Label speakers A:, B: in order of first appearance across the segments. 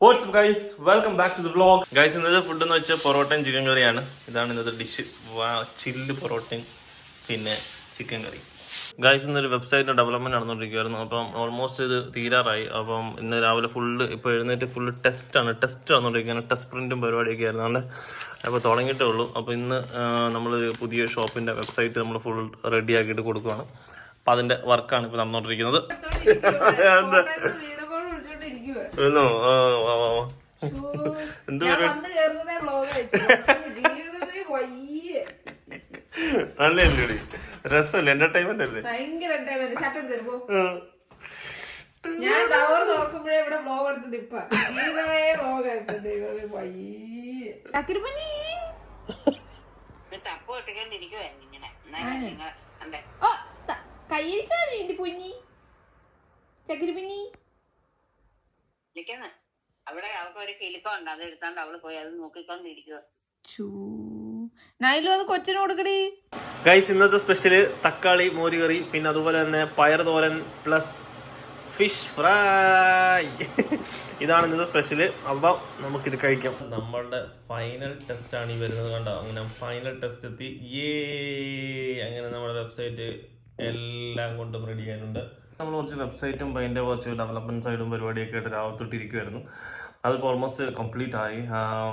A: Watts up guys, welcome back to the vlog. Guys, ഇന്നത്തെ food എന്ന് വെച്ചാൽ പൊറോട്ടയും ചിക്കൻ കറിയാണ്. ഇതാണ് ഇന്നത്തെ ഡിഷ്. ചില്ല് പൊറോട്ടയും പിന്നെ ചിക്കൻ കറി. ഗൈസ്, ഇന്നൊരു വെബ്സൈറ്റിന്റെ ഡെവലപ്മെന്റ് നടന്നുകൊണ്ടിരിക്കുകയായിരുന്നു. അപ്പം ഓൾമോസ്റ്റ് ഇത് തീരാറായി. അപ്പം ഇന്ന് രാവിലെ ഫുള്ള് ഇപ്പോൾ എഴുന്നേറ്റ് ഫുള്ള് ടെസ്റ്റ് നടന്നുകൊണ്ടിരിക്കുകയാണ്. ടെസ്റ്റ് പ്രിന്റും പരിപാടിയൊക്കെ ആയിരുന്നു. അതുകൊണ്ട് അപ്പോൾ തുടങ്ങിയിട്ടേ ഉള്ളൂ. അപ്പോൾ ഇന്ന് നമ്മൾ പുതിയ ഷോപ്പിന്റെ വെബ്സൈറ്റ് നമ്മൾ ഫുൾ റെഡി ആക്കിയിട്ട് കൊടുക്കുകയാണ്. അപ്പം അതിന്റെ വർക്കാണ് ഇപ്പോൾ നടന്നുകൊണ്ടിരിക്കുന്നത്. എന്ത് നല്ലല്ലേ, രസമല്ലേ, എന്റർടൈൻമെന്റ് അല്ലേ?
B: ഞാൻ ടവർ തുറക്കുമ്പോഴേ ഇവിടെ വ്ലോഗ് എടുത്തത് ഇപ്പൊ
C: അവിടെ അവൾക്ക് ഒരു കിലുക്കമുണ്ട്, അത് എടുത്തോണ്ട് അവള് പോയി അത് നോക്കിക്കൊണ്ടിരിക്കുക.
B: നൈലും അത് കൊച്ചിന് കൊടുക്കടി.
A: ഗൈസ്, ഇന്നത്തെ സ്പെഷ്യല് തക്കാളി മോരുകറി, പിന്നെ അതുപോലെ തന്നെ പയർ തോരൻ പ്ലസ് ഫിഷ് ഫ്രൈ. ഇതാണ് ഇന്നത്തെ സ്പെഷ്യല്. അപ്പം നമുക്കിത് കഴിക്കാം. നമ്മളുടെ ഫൈനൽ ടെസ്റ്റ് ആണ് ഈ വരുന്നത്. കണ്ടോ, അങ്ങനെ ഫൈനൽ ടെസ്റ്റ് എത്തി. അങ്ങനെ നമ്മുടെ വെബ്സൈറ്റ് എല്ലാം കൊണ്ടും റെഡി ആയിട്ടുണ്ട്. നമ്മൾ കുറച്ച് വെബ്സൈറ്റും അതിൻ്റെ കുറച്ച് ഡെവലപ്മെന്റ് സൈഡും പരിപാടിയൊക്കെ ആയിട്ട് രാവത്തൊട്ടിരിക്കുമായിരുന്നു. അതിപ്പോൾ ഓൾമോസ്റ്റ് കംപ്ലീറ്റ് ആയി.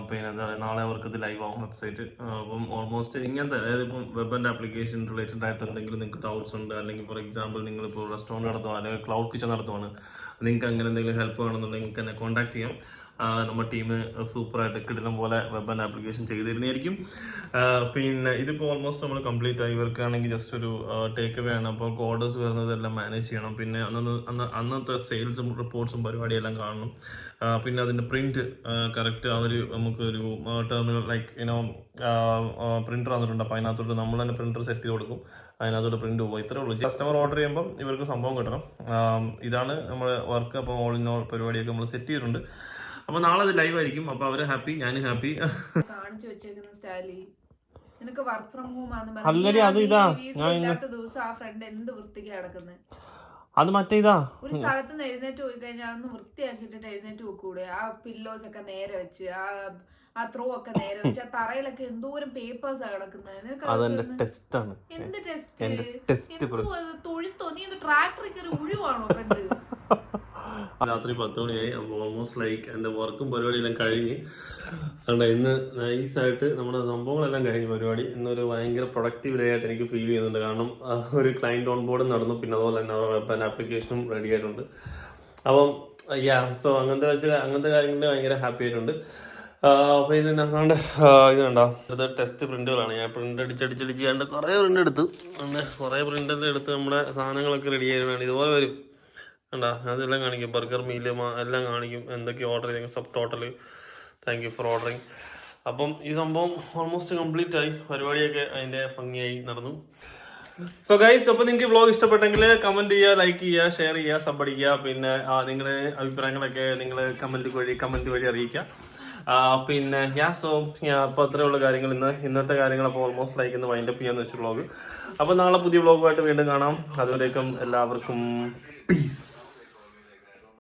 A: പിന്നെ എന്താ പറയുക, നാളെ അവർക്ക് ഇത് ലൈവ് ആവും വെബ്സൈറ്റ്. അപ്പം ഓൾമോസ്റ്റ് ഇങ്ങനത്തെ, അതായത് ഇപ്പം വെബ് ആൻഡ് ആപ്ലിക്കേഷൻ റിലേറ്റഡ് ആയിട്ട് എന്തെങ്കിലും നിങ്ങൾക്ക് ഡൗട്ട്സ് ഉണ്ട്, അല്ലെങ്കിൽ ഫോർ എക്സാമ്പിൾ നിങ്ങളിപ്പോൾ റെസ്റ്റോറൻറ്റ് നടത്തുവാണ് അല്ലെങ്കിൽ ക്ലൗഡ് കിച്ചൺ നടത്തുവാണ്, നിങ്ങൾക്ക് അങ്ങനെ എന്തെങ്കിലും ഹെൽപ്പ് വേണമെന്നുണ്ടെങ്കിൽ നിങ്ങൾക്ക് എന്നെ കോൺടാക്ട് ചെയ്യാം. നമ്മുടെ ടീം സൂപ്പറായിട്ട് കിടലം പോലെ വെബ് ആൻഡ് ആപ്ലിക്കേഷൻ ചെയ്തിരുന്നതായിരിക്കും. പിന്നെ ഇതിപ്പോൾ ഓൾമോസ്റ്റ് നമ്മൾ കംപ്ലീറ്റ് ആയി. ഇവർക്കാണെങ്കിൽ ജസ്റ്റ് ഒരു ടേക്ക് അവേ ആണ്. അപ്പോൾ ഓർഡേഴ്സ് വരുന്നതെല്ലാം മാനേജ് ചെയ്യണം. പിന്നെ അന്നത്തെ സെയിൽസും റിപ്പോർട്ട്സും പരിപാടിയെല്ലാം കാണണം. പിന്നെ അതിൻ്റെ പ്രിന്റ് കറക്റ്റ് അവർ നമുക്കൊരു ടെർമിനൽ ലൈക്ക് പ്രിന്റർ വന്നിട്ടുണ്ട്. അപ്പോൾ അതിനകത്തോട്ട് നമ്മൾ തന്നെ പ്രിന്റർ സെറ്റ് ചെയ്ത് കൊടുക്കും. അതിനകത്തോട്ട് പ്രിന്റ് പോകും. ഇത്രേ ഉള്ളൂ. കസ്റ്റമർ ഓർഡർ ചെയ്യുമ്പം ഇവർക്ക് സംഭവം കിട്ടണം. ഇതാണ് നമ്മുടെ വർക്ക്. അപ്പോൾ ഓൾ ഇൻ ഓൾ പരിപാടിയൊക്കെ നമ്മൾ സെറ്റ് ചെയ്തിട്ടുണ്ട്. അപ്പൊ നാളെ അത് ലൈവ് ആയിരിക്കും. അപ്പൊ അവര് ഹാപ്പി, ഞാനും ഹാപ്പി.
B: കാണിച്ചു വെച്ചേക്കുന്ന സ്റ്റൈലി നിനക്ക് വർക്ക് ഫ്രം ഹോം
A: ആണെന്ന് അത് ഇതാ
B: ദിവസം ആ ഫ്രണ്ട് എന്ത് വൃത്തിക്ക് കിടക്കുന്നത്.
A: അത് മറ്റേ ഇതാ,
B: ഒരു സ്ഥലത്ത് നിന്ന് എഴുന്നേറ്റ് പോയി കഴിഞ്ഞാൽ അതൊന്ന് വൃത്തിയാക്കിയിട്ട് എഴുന്നേറ്റ് പോക്കൂടെ. ആ പില്ലോസ് ഒക്കെ നേരെ വെച്ച്, ആ ത്രോ ഒക്കെ നേരെ വെച്ച്, ആ തറയിലൊക്കെ എന്തോരം പേപ്പേഴ്സാ കിടക്കുന്നത്. എന്ത് ടെസ്റ്റ് തൊഴുത്തോ? നീ ഒന്ന് ട്രാക്ടറിൽ കയറി ഉഴുവാണോ ഫ്രണ്ട്?
A: രാത്രി 10 മണിയായി. അപ്പോൾ ഓൾമോസ്റ്റ് ലൈക്ക് എൻ്റെ വർക്കും പരിപാടിയെല്ലാം കഴിഞ്ഞ്. അതുകൊണ്ട് ഇന്ന് നൈസായിട്ട് നമ്മുടെ സംഭവങ്ങളെല്ലാം കഴിഞ്ഞ് പരിപാടി. ഇന്നൊരു ഭയങ്കര പ്രൊഡക്റ്റീവ് ഡേ ആയിട്ട് എനിക്ക് ഫീൽ ചെയ്യുന്നുണ്ട്. കാരണം ഒരു ക്ലയൻറ്റ് ഓൺ ബോർഡ് നടന്നു. പിന്നെ അതുപോലെ തന്നെ വെബ് ആൻഡ് ആപ്ലിക്കേഷനും റെഡി ആയിട്ടുണ്ട്. അപ്പം സോ അങ്ങനത്തെ കാര്യങ്ങളിൽ ഭയങ്കര ഹാപ്പി ആയിട്ടുണ്ട്. പിന്നെ അതുകൊണ്ട് ഇത് കണ്ടോ, ഇത് ടെസ്റ്റ് പ്രിന്റുകളാണ്. ഞാൻ പ്രിന്റ് അടിച്ചടിച്ച് കണ്ട് കുറേ പ്രിന്റ് എടുത്തു. കുറേ പ്രിന്റെല്ലാം എടുത്ത് നമ്മുടെ സാധനങ്ങളൊക്കെ റെഡി ആയതാണ്. ഇതുപോലെ വരും കണ്ടാ, അതെല്ലാം കാണിക്കും. ബർഗർ, മീല് എല്ലാം കാണിക്കും. എന്തൊക്കെ ഓർഡർ ചെയ്തെങ്കിൽ sub total. Thank you for ordering. അപ്പം ഈ സംഭവം ഓൾമോസ്റ്റ് കംപ്ലീറ്റ് ആയി. പരിപാടിയൊക്കെ അതിൻ്റെ ഭംഗിയായി നടന്നു. സോ ഗൈസ്, അപ്പോൾ നിങ്ങൾക്ക് വ്ലോഗ് ഇഷ്ടപ്പെട്ടെങ്കിൽ കമന്റ് ചെയ്യുക, ലൈക്ക് ചെയ്യുക, ഷെയർ ചെയ്യുക, സബ് അടിക്കുക. പിന്നെ നിങ്ങളുടെ അഭിപ്രായങ്ങളൊക്കെ നിങ്ങൾ കമന്റ് വഴി അറിയിക്കുക. പിന്നെ അപ്പോൾ അത്രയുള്ള കാര്യങ്ങൾ ഇന്നത്തെ കാര്യങ്ങൾ. അപ്പോൾ ഓൾമോസ്റ്റ് ലൈക്ക് ഇന്ന് വൈൻഡപ്പ് ചെയ്യാന്ന് വെച്ച വ്ലോഗ്. അപ്പോൾ നാളെ പുതിയ വ്ലോഗുമായിട്ട് വീണ്ടും കാണാം. അതുവരേക്കും എല്ലാവർക്കും പീസ്.